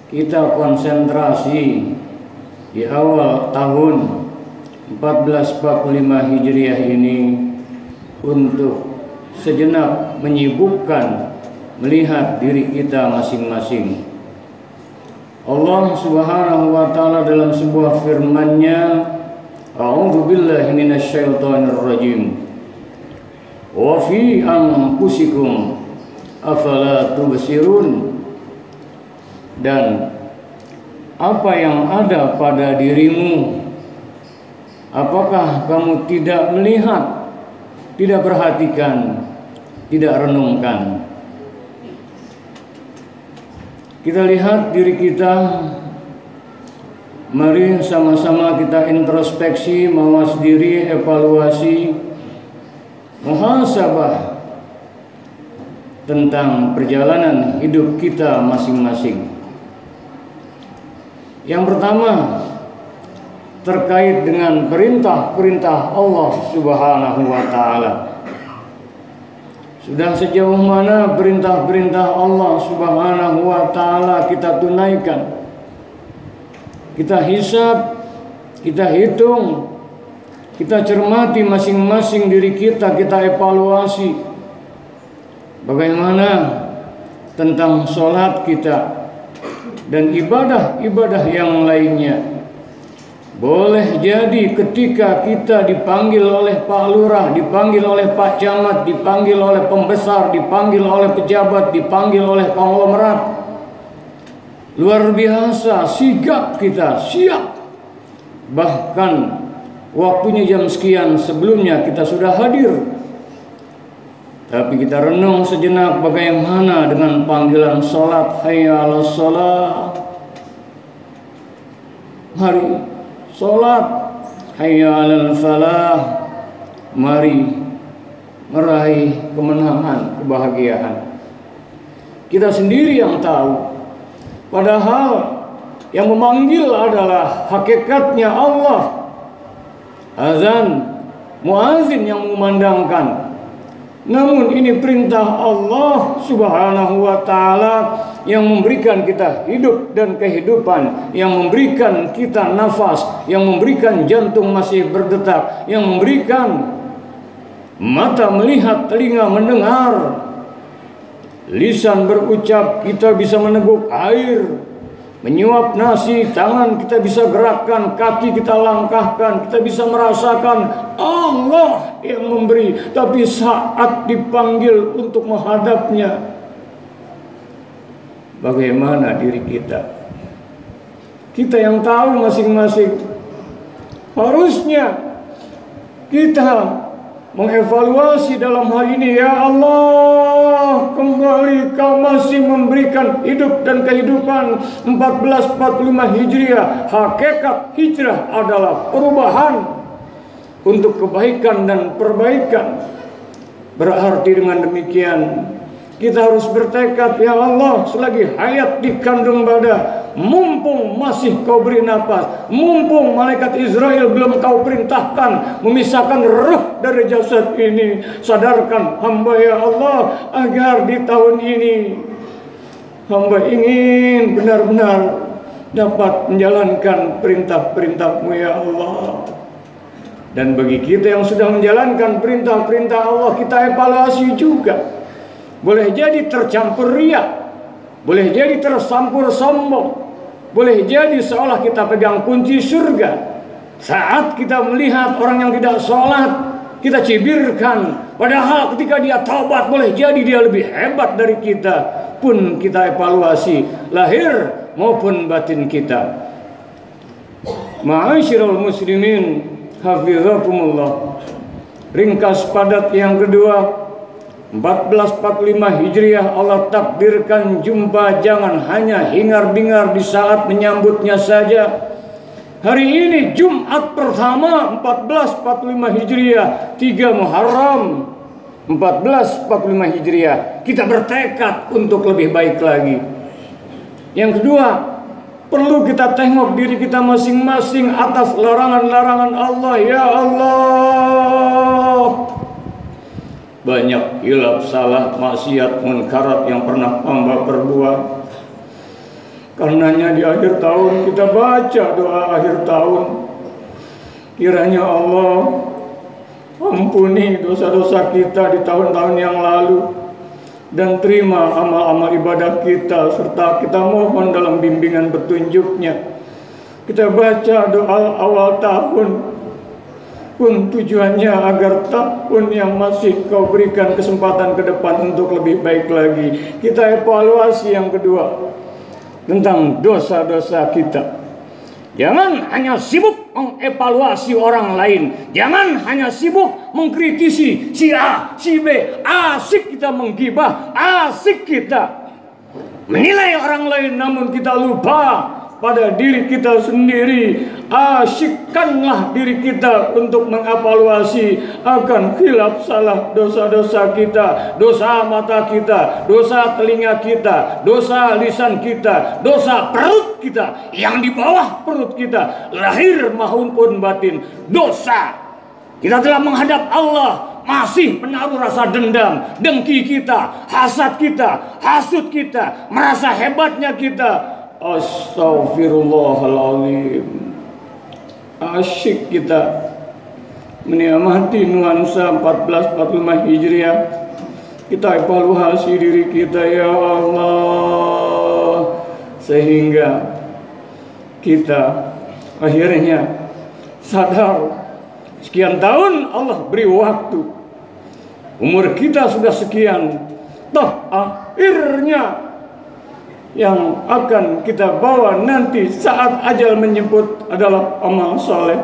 kita konsentrasi di awal tahun 1445 Hijriah ini untuk sejenak menyibukkan melihat diri kita masing-masing. Allah Subhanahu wa taala dalam sebuah firman-Nya, A'udzu billahi minasyaitonir rajim. Wa fi anfusikum afala tubsirun. Dan apa yang ada pada dirimu, apakah kamu tidak melihat, tidak perhatikan, tidak renungkan? Kita lihat diri kita. Mari sama-sama kita introspeksi, mawas diri, evaluasi, muhasabah tentang perjalanan hidup kita masing-masing. Yang pertama, terkait dengan perintah-perintah Allah Subhanahu wa taala. Sudah sejauh mana perintah-perintah Allah Subhanahu wa taala kita tunaikan? Kita hisab, kita hitung, kita cermati masing-masing diri kita, kita evaluasi. Bagaimana tentang sholat kita dan ibadah-ibadah yang lainnya. Boleh jadi ketika kita dipanggil oleh Pak Lurah, dipanggil oleh Pak Camat, dipanggil oleh pembesar, dipanggil oleh pejabat, dipanggil oleh konglomerat, luar biasa sigap kita, siap. Bahkan waktunya jam sekian sebelumnya kita sudah hadir. Tapi kita renung sejenak bagaimana dengan panggilan sholat, hayya 'alas sholat. Mari sholat, hayya 'alal falah. Mari meraih kemenangan, kebahagiaan. Kita sendiri yang tahu. Padahal yang memanggil adalah hakikatnya Allah. Azan, muazin yang mengumandangkan. Namun ini perintah Allah Subhanahu wa taala yang memberikan kita hidup dan kehidupan, yang memberikan kita nafas, yang memberikan jantung masih berdetak, yang memberikan mata melihat, telinga mendengar, lisan berucap, kita bisa meneguk air, menyuap nasi, tangan kita bisa gerakkan, kaki kita langkahkan, kita bisa merasakan Allah yang memberi. Tapi saat dipanggil untuk menghadapnya, bagaimana diri kita? Kita yang tahu masing-masing. Harusnya kita mengevaluasi dalam hal ini. Ya Allah, kembali Kau masih memberikan hidup dan kehidupan. 1445 Hijriah, hakikat hijrah adalah perubahan untuk kebaikan dan perbaikan. Berarti dengan demikian kita harus bertekad, ya Allah, selagi hayat di kandung badan, mumpung masih Kau beri nafas, mumpung malaikat Israel belum Kau perintahkan memisahkan ruh dari jasad ini, sadarkan hamba ya Allah, agar di tahun ini hamba ingin benar-benar dapat menjalankan perintah-perintah-Mu ya Allah. Dan bagi kita yang sudah menjalankan perintah-perintah Allah, kita evaluasi juga. Boleh jadi tercampur riya, boleh jadi tersampur sombong, boleh jadi seolah kita pegang kunci surga. Saat kita melihat orang yang tidak sholat, kita cibirkan. Padahal ketika dia taubat, boleh jadi dia lebih hebat dari kita. Pun kita evaluasi lahir maupun batin kita. Ma'asyiral muslimin, hafizakumullah. Ringkas padat yang kedua, 1445 Hijriah Allah takdirkan jumpa, jangan hanya hingar-bingar di saat menyambutnya saja. Hari ini Jumat pertama 1445 Hijriah, 3 Muharram 1445 Hijriah. Kita bertekad untuk lebih baik lagi. Yang kedua, perlu kita tengok diri kita masing-masing atas larangan-larangan Allah. Ya Allah, banyak hilaf, salah, maksiat, munkarat yang pernah hamba perbuat. Karenanya di akhir tahun kita baca doa akhir tahun. Kiranya Allah ampuni dosa-dosa kita di tahun-tahun yang lalu, dan terima amal-amal ibadah kita, serta kita mohon dalam bimbingan petunjuknya. Kita baca doa awal tahun pun tujuannya agar tahun yang masih Kau berikan kesempatan ke depan untuk lebih baik lagi. Kita evaluasi yang kedua tentang dosa-dosa kita. Jangan hanya sibuk mengevaluasi orang lain. Jangan hanya sibuk mengkritisi si A, si B. Asik kita menggibah, asik kita menilai orang lain, namun kita lupa pada diri kita sendiri. Asyikkanlah diri kita untuk mengevaluasi akan khilaf salah dosa-dosa kita, dosa mata kita, dosa telinga kita, dosa lisan kita, dosa perut kita, yang di bawah perut kita, lahir maupun batin, dosa. Kita telah menghadap Allah, masih menaruh rasa dendam, dengki kita, hasad kita, hasut kita, merasa hebatnya kita. Astaghfirullahaladzim. Asyik kita menikmati nuansa 1445 Hijriah. Kita evaluasi diri kita, ya Allah, sehingga kita akhirnya sadar sekian tahun Allah beri waktu, umur kita sudah sekian, toh akhirnya yang akan kita bawa nanti saat ajal menjemput adalah amal soleh.